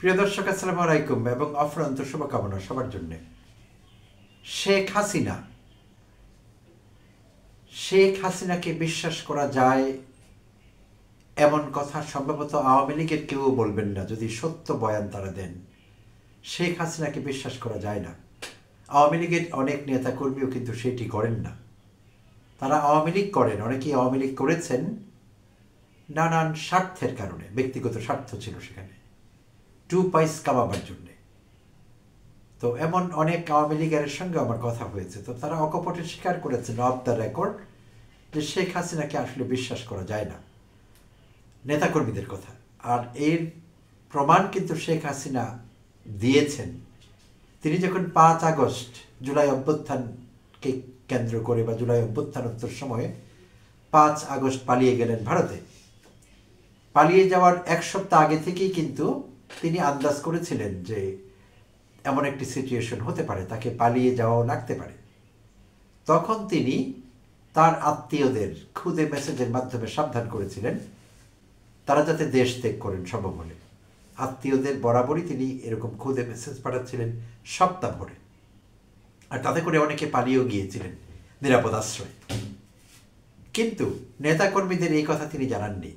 প্রিয় দর্শক, আসসালামু আলাইকুম এবং অফুরন্ত শুভকামনা সবার জন্য। শেখ হাসিনাকে বিশ্বাস করা যায় এমন কথা সম্ভবত আওয়ামী লীগের কেউ বলবেন না যদি সত্য বয়ান তারা দেন। শেখ হাসিনাকে বিশ্বাস করা যায় না। আওয়ামী লীগের অনেক নেতাকর্মীও কিন্তু সেটি করেন না। তারা আওয়ামী লীগ করেন, অনেকেই আওয়ামী লীগ করেছেন নানান স্বার্থের কারণে, ব্যক্তিগত স্বার্থ ছিল সেখানে, 2 পয়সা কামাবার জন্যে। তো এমন অনেক আওয়ামী লীগের সঙ্গে আমার কথা হয়েছে, তো তারা অকপটে স্বীকার করেছেন অফ দ্য রেকর্ড যে শেখ হাসিনাকে আসলে বিশ্বাস করা যায় না, নেতাকর্মীদের কথা। আর এর প্রমাণ কিন্তু শেখ হাসিনা দিয়েছেন। তিনি যখন 5 আগস্ট জুলাই অভ্যুত্থানকে কেন্দ্র করে বা জুলাই অভ্যুত্থানোত্তর সময়ে 5 আগস্ট পালিয়ে গেলেন ভারতে। পালিয়ে যাওয়ার 1 সপ্তাহ আগে থেকেই কিন্তু তিনি আন্দাজ করেছিলেন যে এমন একটি সিচুয়েশন হতে পারে, তাকে পালিয়ে যাওয়াও লাগতে পারে। তখন তিনি তার আত্মীয়দের খুদে মেসেজের মাধ্যমে সাবধান করেছিলেন তারা যাতে দেশ ত্যাগ করেন সম্ভব হলে। আত্মীয়দের বরাবরই তিনি এরকম খুদে মেসেজ পাঠাচ্ছিলেন সপ্তাহ ভরে, আর তাতে করে অনেকে পালিয়েও গিয়েছিলেন নিরাপদ আশ্রয়। কিন্তু নেতাকর্মীদের এই কথা তিনি জানাননি।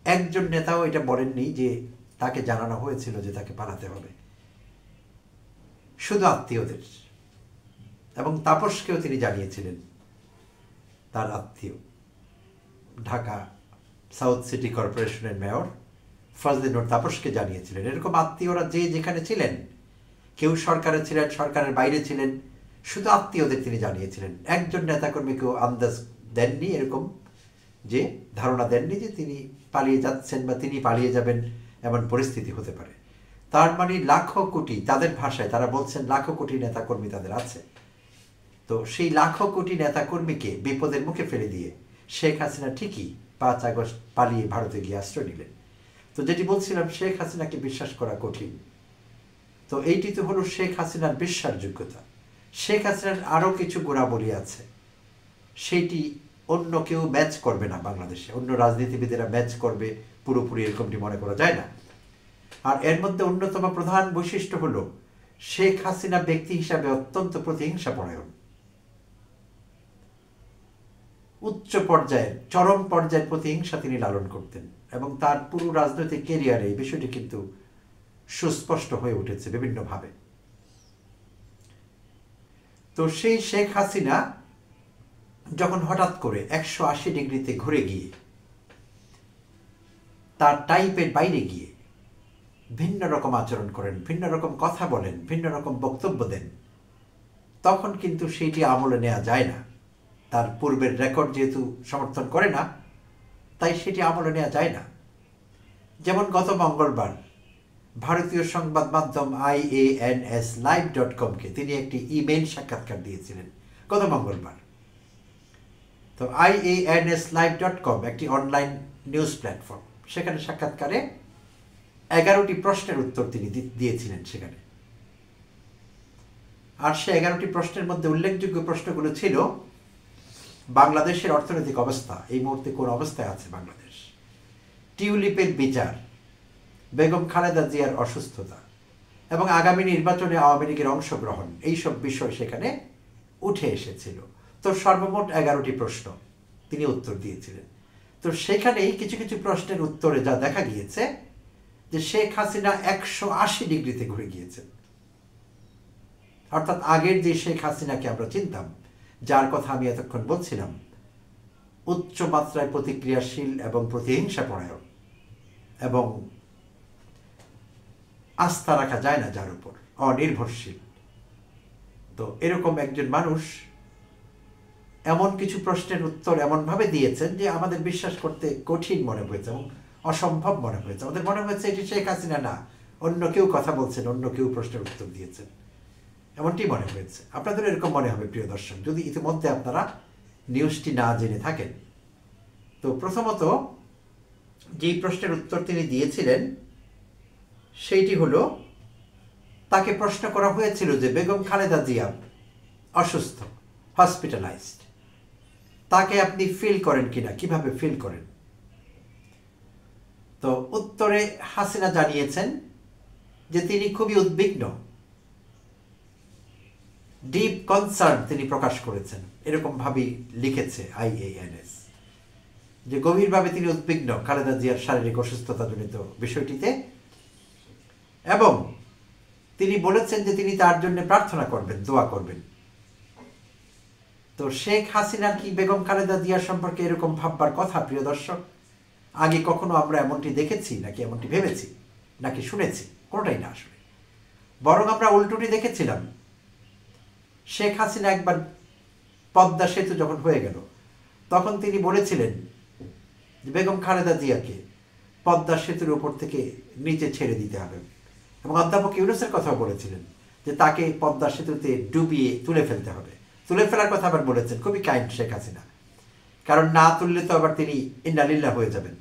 একজন নেতাও এটা বলেননি যে তাকে জানানো হয়েছিল যে তাকে পালাতে হবে, শুধু আত্মীয়দের। এবং তাপসকেও তিনি জানিয়েছিলেন, তার আত্মীয় ঢাকা সাউথ সিটি কর্পোরেশনের মেয়র ফজলে নূর তাপসকে জানিয়েছিলেন। এরকম আত্মীয়রা যে যেখানে ছিলেন, কেউ সরকারে ছিলেন, সরকারের বাইরে ছিলেন, শুধু আত্মীয়দের তিনি জানিয়েছিলেন। একজন নেতাকর্মীকেও আন্দাজ দেননি, এরকম যে ধারণা দেননি যে তিনি পালিয়ে যাচ্ছেন বা তিনি পালিয়ে যাবেন এমন পরিস্থিতি হতে পারে। তার মানে লাখো কোটি, তাদের ভাষায় তারা বলছেন লাখো কোটি নেতাকর্মী তাদের আছে। তো সেই লাখো কোটি নেতাকর্মীকে বিপদের মুখে ফেলে দিয়ে শেখ হাসিনা ঠিকই 5 আগস্ট পালিয়ে ভারতে গিয়ে আশ্রয় নিলেন। তো যেটি বলছিলাম, শেখ হাসিনাকে বিশ্বাস করা কঠিন। তো এইটি তো হলো শেখ হাসিনার বিশ্বাসযোগ্যতা। শেখ হাসিনার আরও কিছু গুণাবলী আছে, সেইটি অন্য কেউ ম্যাচ করবে না। বাংলাদেশে অন্য রাজনীতিবিদেরা ম্যাচ করবে পুরোপুরি এরকমটি মনে করা যায় না। আর এর মধ্যে অন্যতম প্রধান বৈশিষ্ট্য হলো শেখ হাসিনা ব্যক্তি হিসাবে অত্যন্ত প্রতিহিংসাপরায়ণ। উচ্চ পর্যায়ের, চরম পর্যায়ের প্রতিহিংসা তিনি লালন করতেন এবং তার পুরো রাজনৈতিক ক্যারিয়ারে এই বিষয়টি কিন্তু সুস্পষ্ট হয়ে উঠেছে বিভিন্নভাবে। তো সেই শেখ হাসিনা যখন হঠাৎ করে 180 ডিগ্রিতে ঘুরে গিয়ে তার টাইপের বাইরে গিয়ে ভিন্ন রকম আচরণ করেন, ভিন্ন রকম কথা বলেন, ভিন্ন রকম বক্তব্য দেন, তখন কিন্তু সেইটি আমলে নেওয়া যায় না। তার পূর্বের রেকর্ড যেহেতু সমর্থন করে না, তাই সেটি আমলে নেওয়া যায় না। যেমন গত মঙ্গলবার ভারতীয় সংবাদ মাধ্যম IANSlive.com-কে তিনি একটি ইমেইল সাক্ষাৎকার দিয়েছিলেন গত মঙ্গলবার। তো IANSlive.com একটি অনলাইন নিউজ প্ল্যাটফর্ম, সেখানে সাক্ষাৎকারে 11টি প্রশ্নের উত্তর তিনি দিয়েছিলেন সেখানে। আর সে 11টি প্রশ্নের মধ্যে উল্লেখযোগ্য প্রশ্নগুলো ছিল বাংলাদেশের অর্থনৈতিক অবস্থা, এই মুহূর্তে কোন অবস্থায় আছে বাংলাদেশ, টিউলিপের বিচার, বেগম খালেদা জিয়ার অসুস্থতা এবং আগামী নির্বাচনে আওয়ামী লীগের অংশগ্রহণ, এইসব বিষয় সেখানে উঠে এসেছিল। তো সর্বমোট 11টি প্রশ্ন তিনি উত্তর দিয়েছিলেন। তো সেখানেই কিছু কিছু প্রশ্নের উত্তরে যা দেখা গিয়েছে যে শেখ হাসিনা 180 ডিগ্রিতে ঘুরে গিয়েছেন। অর্থাৎ আগের যে শেখ হাসিনাকে আমরা চিনতাম, যার কথা আমি এতক্ষণ বলছিলাম, উচ্চ মাত্রায় প্রতিক্রিয়াশীল এবং প্রতিহিংসাপরায়ণ এবং আস্থা রাখা যায় না যার উপর, অনির্ভরশীল। তো এরকম একজন মানুষ এমন কিছু প্রশ্নের উত্তর এমনভাবে দিয়েছেন যে আমাদের বিশ্বাস করতে কঠিন মনে হয়েছে এবং অসম্ভব মনে হয়েছে। আমাদের মনে হয়েছে এটি শেখ হাসিনা না, অন্য কেউ কথা বলছেন, অন্য কেউ প্রশ্নের উত্তর দিয়েছেন, এমনটি মনে হয়েছে। আপনাদের এরকম মনে হবে প্রিয় দর্শক, যদি ইতিমধ্যে আপনারা নিউজটি না জেনে থাকেন। তো প্রথমত যেই প্রশ্নের উত্তর তিনি দিয়েছিলেন সেইটি হলো, তাকে প্রশ্ন করা হয়েছিল যে বেগম খালেদা জিয়া অসুস্থ, হসপিটালাইজড, তাকে আপনি ফিল করেন কিনা, কিভাবে ফিল করেন। তো উত্তরে হাসিনা জানিয়েছেন যে তিনি খুবই উদ্বিগ্ন, ডিপ কনসার্ন তিনি প্রকাশ করেছেন, এরকম ভাবেই লিখেছে IANS, যে গভীরভাবে তিনি উদ্বিগ্ন খালেদা জিয়ার শারীরিক অসুস্থতাজনিত বিষয়টিতে, এবং তিনি বলেছেন যে তিনি তার জন্য প্রার্থনা করবেন, দোয়া করবেন। তো শেখ হাসিনা কি বেগম খালেদা জিয়ার সম্পর্কে এরকম ভাববার কথা? প্রিয় দর্শক, আগে কখনো আমরা এমনটি দেখেছি নাকি এমনটি ভেবেছি নাকি শুনেছি? কোনোটাই না আসলে, বরং আমরা উল্টোটি দেখেছিলাম। শেখ হাসিনা একবার পদ্মা সেতু যখন হয়ে গেল, তখন তিনি বলেছিলেন বেগম খালেদা জিয়াকে পদ্মা সেতুর উপর থেকে নিচে ছেড়ে দিতে হবে, এবং অধ্যাপক ইউনূসের কথাও বলেছিলেন যে তাকে পদ্মা সেতুতে ডুবিয়ে তুলে ফেলতে হবে। তুলে ফেলার কথা আবার বলেছেন, খুবই কাইন্ড শেখ হাসিনা, কারণ না তুললে তো আবার তিনি ইন্নালিল্লাহ হয়ে যাবেন,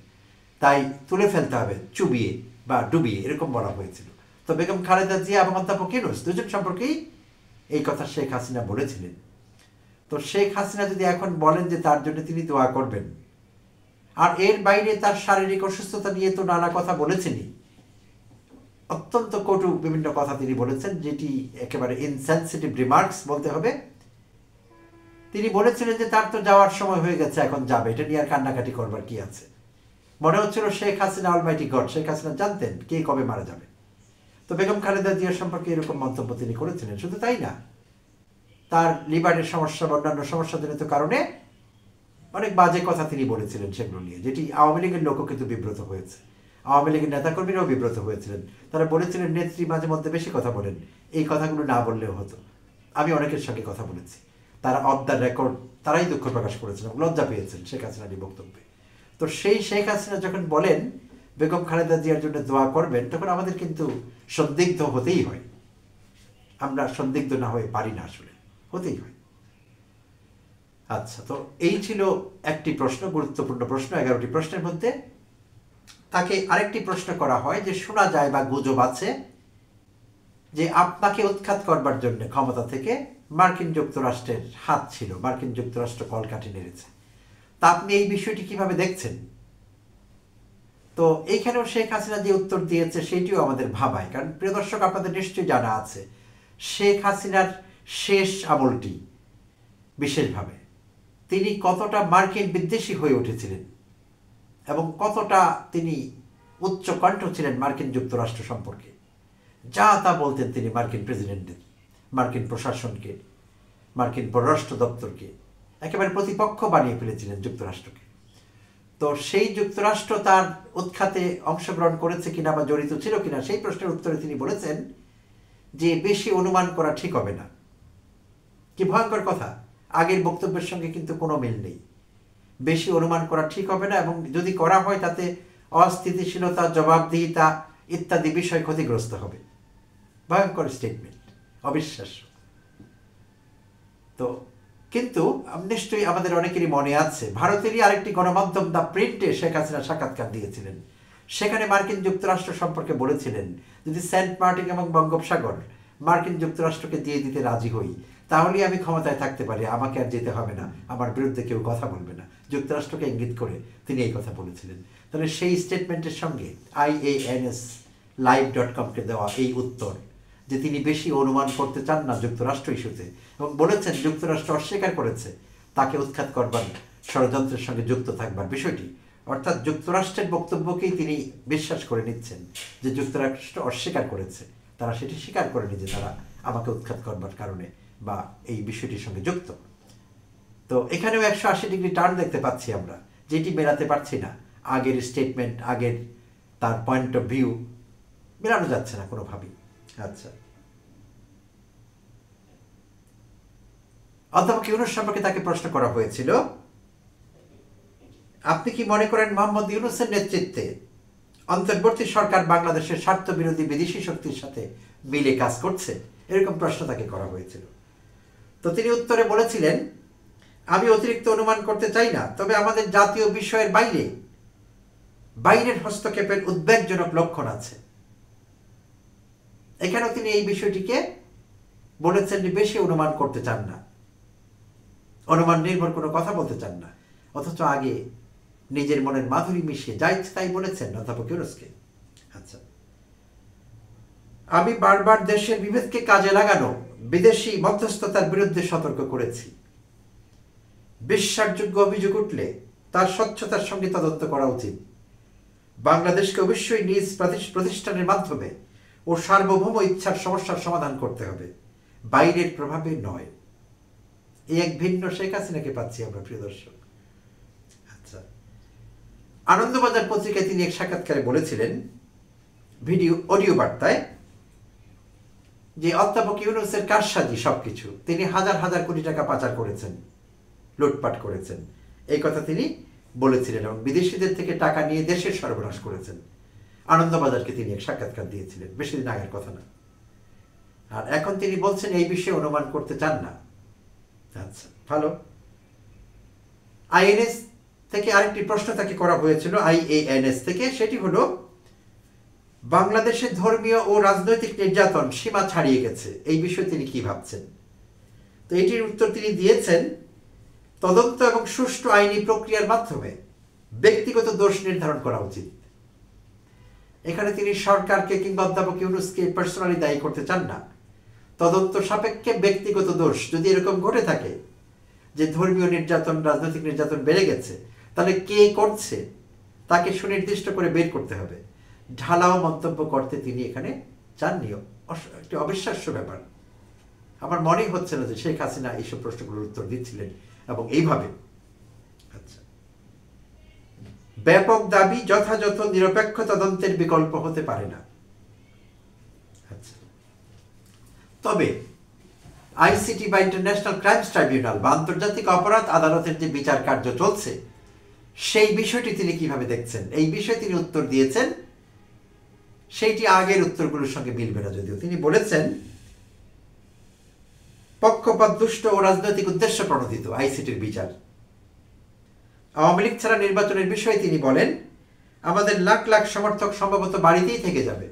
তাই তুলে ফেলতে হবে চুবিয়ে বা ডুবিয়ে, এরকম বলা হয়েছিল। তো বেগম খালেদা জিয়া এবং অধ্যাপক ইউনূস দুজন সম্পর্কেই এই কথা শেখ হাসিনা বলেছিলেন। তো শেখ হাসিনা যদি এখন বলেন যে তার জন্য তিনি দোয়া করবেন, আর এর বাইরে তার শারীরিক অসুস্থতা নিয়ে তো নানা কথা বলেছেনই, অত্যন্ত কটু বিভিন্ন কথা তিনি বলেছেন, যেটি একেবারে ইনসেনসিটিভ রিমার্কস বলতে হবে। তিনি বলেছিলেন যে তার তো যাওয়ার সময় হয়ে গেছে, এখন যাবে, এটা নিয়ে আর কান্নাকাটি করবার কি আছে। মনে হচ্ছিল শেখ হাসিনা অলমাইটি গড, শেখ হাসিনা জানতেন কে কবে মারা যাবে। তো বেগম খালেদা জিয়ার সম্পর্কে এরকম মন্তব্য তিনি করেছিলেন। শুধু তাই না, তার লিভারের সমস্যা বা অন্যান্য সমস্যাজনিত কারণে অনেক বাজে কথা তিনি বলেছিলেন সেগুলো নিয়ে, যেটি আওয়ামী লীগের লোকও কিন্তু বিব্রত হয়েছে, আওয়ামী লীগের নেতাকর্মীরাও বিব্রত হয়েছিলেন। তারা বলেছিলেন নেত্রী মাঝে মধ্যে বেশি কথা বলেন, এই কথাগুলো না বললেও হতো। আমি অনেকের সঙ্গে কথা বলেছি, তারা অফ দ্য রেকর্ড তারাই দুঃখ প্রকাশ করেছেন, লজ্জা পেয়েছেন শেখ হাসিনার বক্তব্যে। তো সেই শেখ হাসিনা যখন বলেন বেগম খালেদা জিয়ার জন্য দোয়া করবেন, তখন আমাদের কিন্তু সন্দিগ্ধ হতেই হয়। আমরা সন্দিগ্ধ না হয়ে পারি না, আসলে হতেই হয়। আচ্ছা, তো এই ছিল একটি প্রশ্ন, গুরুত্বপূর্ণ প্রশ্ন। 11টি প্রশ্নের মধ্যে তাকে আরেকটি প্রশ্ন করা হয় যে শোনা যায় বা গুজব আছে যে আপনাকে উৎখাত করবার জন্য ক্ষমতা থেকে মার্কিন যুক্তরাষ্ট্রের হাত ছিল, মার্কিন যুক্তরাষ্ট্র কলকাঠি নেড়েছে। তা আপনি এই বিষয়টি কিভাবে দেখছেন? তো এইখানেও শেখ হাসিনা যে উত্তর দিয়েছে সেটিও আমাদের ভাবায়, কারণ প্রিয় দর্শক, আপনাদের নিশ্চয়ই জানা আছে শেখ হাসিনার শেষ আমলটি বিশেষভাবে তিনি কতটা মার্কিন বিদ্বেষী হয়ে উঠেছিলেন এবং কতটা তিনি উচ্চ কণ্ঠ ছিলেন মার্কিন যুক্তরাষ্ট্র সম্পর্কে। যা তা বলতেন তিনি মার্কিন প্রেসিডেন্টের, মার্কিন প্রশাসনকে, মার্কিন পররাষ্ট্র দপ্তরকে একেবারে প্রতিপক্ষ বানিয়ে ফেলেছিলেন যুক্তরাষ্ট্রকে। তো সেই যুক্তরাষ্ট্র তার উৎখাতে অংশগ্রহণ করেছে কিনা বা জড়িত ছিল কিনা, সেই প্রশ্নের উত্তরে তিনি বলেছেন যে বেশি অনুমান করা ঠিক হবে না। কি ভয়ঙ্কর কথা! আগের বক্তব্যের সঙ্গে কিন্তু কোনো মিল নেই। বেশি অনুমান করা ঠিক হবে না, এবং যদি করা হয় তাতে অস্থিতিশীলতা, জবাবদিহিতা ইত্যাদি বিষয় ক্ষতিগ্রস্ত হবে। ভয়ঙ্কর স্টেটমেন্ট, অবিশ্বাস্য। তো কিন্তু নিশ্চয়ই আমাদের অনেকেরই মনে আছে, ভারতেরই আরেকটি গণমাধ্যম দ্য প্রিন্টে শেখ হাসিনা সাক্ষাৎকার দিয়েছিলেন। সেখানে মার্কিন যুক্তরাষ্ট্র সম্পর্কে বলেছিলেন, যদি সেন্ট মার্টিন এবং বঙ্গোপসাগর মার্কিন যুক্তরাষ্ট্রকে দিয়ে দিতে রাজি হই, তাহলেই আমি ক্ষমতায় থাকতে পারি, আমাকে আর যেতে হবে না, আমার বিরুদ্ধে কেউ কথা বলবে না। যুক্তরাষ্ট্রকে ইঙ্গিত করে তিনি এই কথা বলেছিলেন। তাহলে সেই স্টেটমেন্টের সঙ্গে IANS live.com-কে দেওয়া এই উত্তর যে তিনি বেশি অনুমান করতে চান না যুক্তরাষ্ট্র ইস্যুতে, এবং বলেছেন যুক্তরাষ্ট্র অস্বীকার করেছে তাকে উৎখাত করবার ষড়যন্ত্রের সঙ্গে যুক্ত থাকবার বিষয়টি, অর্থাৎ যুক্তরাষ্ট্রের বক্তব্যকেই তিনি বিশ্বাস করে নিচ্ছেন যে যুক্তরাষ্ট্র অস্বীকার করেছে, তারা সেটি স্বীকার করেনি যে তারা আমাকে উৎখাত করবার কারণে বা এই বিষয়টির সঙ্গে যুক্ত। তো এখানেও 180 ডিগ্রি টার্ন দেখতে পাচ্ছি আমরা, যেটি মেলাতে পারছি না। আগের স্টেটমেন্ট, আগের তার পয়েন্ট অফ ভিউ মেলানো যাচ্ছে না কোনোভাবেই। আচ্ছা, অধ্যাপক ইউনূস সম্পর্কে তাকে প্রশ্ন করা হয়েছিল, আপনি কি মনে করেন মোহাম্মদ ইউনূসের নেতৃত্বে অন্তর্বর্তী সরকার বাংলাদেশের স্বার্থ বিরোধী বিদেশি শক্তির সাথে মিলে কাজ করছে? এরকম প্রশ্ন তাকে করা হয়েছিল। তো তিনি উত্তরে বলেছিলেন, আমি অতিরিক্ত অনুমান করতে চাই না, তবে আমাদের জাতীয় বিষয়ের বাইরের হস্তক্ষেপের উদ্বেগজনক লক্ষণ আছে। এখানেও তিনি এই বিষয়টিকে বলেছেন যে বেশি অনুমান করতে চান না, অনুমান নির্ভর কোনো কথা বলতে চান না, অথচ আগে নিজের মনের মাধুরী মিশিয়ে যা ইচ্ছে তাই বলেছেন অধ্যাপক ইউনূসকে। আচ্ছা, আমি বারবার দেশের বিভেদকে কাজে লাগানো বিদেশি মধ্যস্থতার বিরুদ্ধে সতর্ক করেছি। বিশ্বাসযোগ্য অভিযোগ উঠলে তার স্বচ্ছতার সঙ্গে তদন্ত করা উচিত। বাংলাদেশকে অবশ্যই নিজ প্রতিষ্ঠানের মাধ্যমে ও সার্বভৌম ইচ্ছার সমস্যার সমাধান করতে হবে, বাইরের প্রভাবে নয়। এই এক ভিন্ন শেখ হাসিনাকে পাচ্ছি আমরা, প্রিয় দর্শক। আচ্ছা, আনন্দবাজার পত্রিকায় তিনি এক সাক্ষাৎকারে বলেছিলেন, অডিও বার্তায়, যে অধ্যাপক ইউনূসের কারসাজি সবকিছু, তিনি হাজার হাজার কোটি টাকা পাচার করেছেন, লুটপাট করেছেন, এই কথা তিনি বলেছিলেন এবং বিদেশিদের থেকে টাকা নিয়ে দেশের সর্বনাশ করেছেন। আনন্দবাজারকে তিনি এক সাক্ষাৎকার দিয়েছিলেন, বেশি দিন আগের কথা না। আর এখন তিনি বলছেন এই বিষয়ে অনুমান করতে চান না। আচ্ছা, ভালো। আইএনএস থেকে আরেকটি প্রশ্ন তাকে করা হয়েছিল, IANS থেকে, সেটি হলো বাংলাদেশের ধর্মীয় ও রাজনৈতিক নির্যাতন সীমা ছাড়িয়ে গেছে, এই বিষয়ে তিনি কি ভাবছেন। তো এটির উত্তর তিনি দিয়েছেন, তদন্ত এবং সুষ্ঠু আইনি প্রক্রিয়ার মাধ্যমে ব্যক্তিগত দোষ নির্ধারণ করা উচিত। এখানে তিনি সরকারকে কিংবা অধ্যাপক ইউনূসকে পার্সোনালি দায়ী করতে চান না। তদন্ত সাপেক্ষে ব্যক্তিগত দোষ যদি এরকম ঘটে থাকে যে ধর্মীয় নির্যাতন, রাজনৈতিক নির্যাতন বেড়ে গেছে, তাহলে কে করছে তাকে সুনির্দিষ্ট করে বের করতে হবে। ঢালাও মন্তব্য করতে তিনি এখানে চাননি, একটি অবিশ্বাস্য ব্যাপার। আমার মনেই হচ্ছে না যে শেখ হাসিনা এইসব প্রশ্নগুলোর উত্তর দিচ্ছিলেন এবং এইভাবে। আচ্ছা, ব্যাপক দাবি যথাযথ নিরপেক্ষ তদন্তের বিকল্প হতে পারে না। আচ্ছা, তবে আইসিটি বা ইন্টারন্যাশনাল ক্রাইমস ট্রাইব্যুনাল বা আন্তর্জাতিক অপরাধ আদালতের যে বিচার কার্য চলছে, সেই বিষয়টি তিনি কিভাবে দেখছেন, এই বিষয়ে তিনি উত্তর দিয়েছেন। সেইটি আগের উত্তরগুলোর সঙ্গে মিলবে না, যদিও তিনি বলেছেন পক্ষপাত দুষ্ট ও রাজনৈতিক উদ্দেশ্য প্রণোদিত আইসিটির বিচার। আওয়ামী লীগ ছাড়া নির্বাচনের বিষয়ে তিনি বলেন, আমাদের লাখ লাখ সমর্থক সম্ভবত বাড়িতেই থেকে যাবে।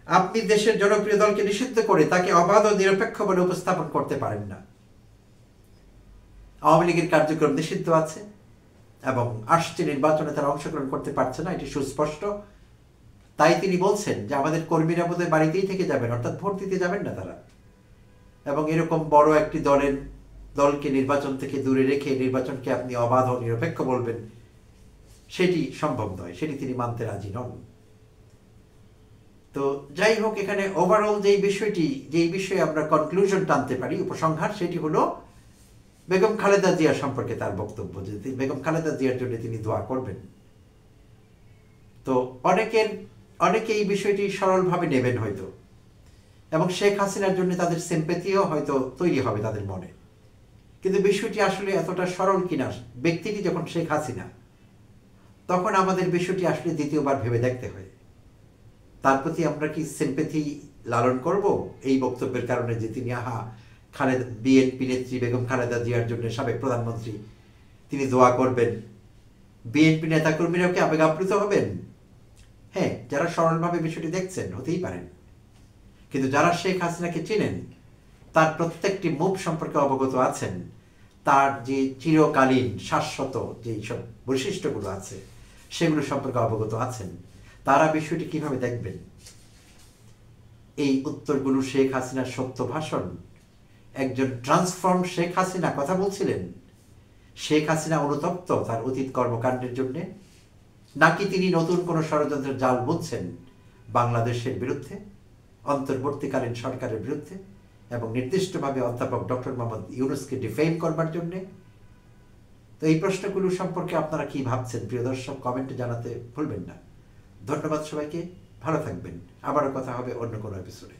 আপনি দেশের জনপ্রিয় দলকে নিষিদ্ধ করে তাকে অবাধ ও নিরপেক্ষ বলে উপস্থাপন করতে পারেন না। আওয়ামী লীগের কার্যক্রম নিষিদ্ধ আছে এবং আসছে নির্বাচনে তারা অংশগ্রহণ করতে পারছে না, এটি সুস্পষ্ট। তাই তিনি বলছেন যে আমাদের কর্মীরা বোধহয় বাড়িতেই থেকে যাবেন, অর্থাৎ ভোট দিতে যাবেন না তারা। এবং এরকম বড় একটি দলকে নির্বাচন থেকে দূরে রেখে নির্বাচনকে আপনি অবাধ ও নিরপেক্ষ বলবেন, সেটি সম্ভব নয়, সেটি তিনি মানতে রাজি নন। তো যাই হোক, এখানে ওভারঅল যেই বিষয়ে আমরা কনক্লুশন টানতে পারি, উপসংহার, সেটি হলো বেগম খালেদা জিয়া সম্পর্কে তার বক্তব্য, যে বেগম খালেদা জিয়ার জন্য তিনি দোয়া করবেন। তো অনেকে এই বিষয়টি সরলভাবে নেবেন হয়তো, এবং শেখ হাসিনার জন্য তাদের সিম্প্যাথিও হয়তো তৈরি হবে তাদের মনে। কিন্তু বিষয়টি আসলে এতটা সরল কিনা, ব্যক্তিটি যখন শেখ হাসিনা, তখন আমাদের বিষয়টি আসলে দ্বিতীয়বার ভেবে দেখতে হয়। তার প্রতি আমরা কি সিম্প্যাথি লালন করব এই বক্তব্যের কারণে, যে তিনি বিএনপি নেত্রী বেগম খালেদা জিয়ার জন্য, সাবেক প্রধানমন্ত্রী, তিনি দোয়া করবেন, বিএনপি নেতাকর্মীরাও কি আবেগ আপ্লুত হবেন? হ্যাঁ, যারা সরলভাবে বিষয়টি দেখছেন হতেই পারেন, কিন্তু যারা শেখ হাসিনাকে চিনেন, তার প্রত্যেকটি মুভ সম্পর্কে অবগত আছেন, তার যে চিরকালীন শাশ্বত যেই সব বৈশিষ্ট্যগুলো আছে সেগুলো সম্পর্কে অবগত আছেন, তারা বিষয়টি কিভাবে দেখবেন? এই উত্তরগুলো শেখ হাসিনার সত্য ভাষণ। একজন ট্রান্সফর্ম শেখ হাসিনা কথা বলছিলেন। শেখ হাসিনা অনুতপ্ত তার অতীত কর্মকাণ্ডের জন্য, নাকি তিনি নতুন কোনো ষড়যন্ত্রের জাল বুনছেন বাংলাদেশের বিরুদ্ধে, অন্তর্বর্তীকালীন সরকারের বিরুদ্ধে, এবং নির্দিষ্টভাবে অধ্যাপক ডক্টর মোহাম্মদ ইউনূসকে ডিফেম করবার জন্যে? তো এই প্রশ্নগুলো সম্পর্কে আপনারা কি ভাবছেন, প্রিয় দর্শক, কমেন্টে জানাতে ভুলবেন না। ধন্যবাদ সবাইকে, ভালো থাকবেন। আবারও কথা হবে অন্য কোনো এপিসোডে।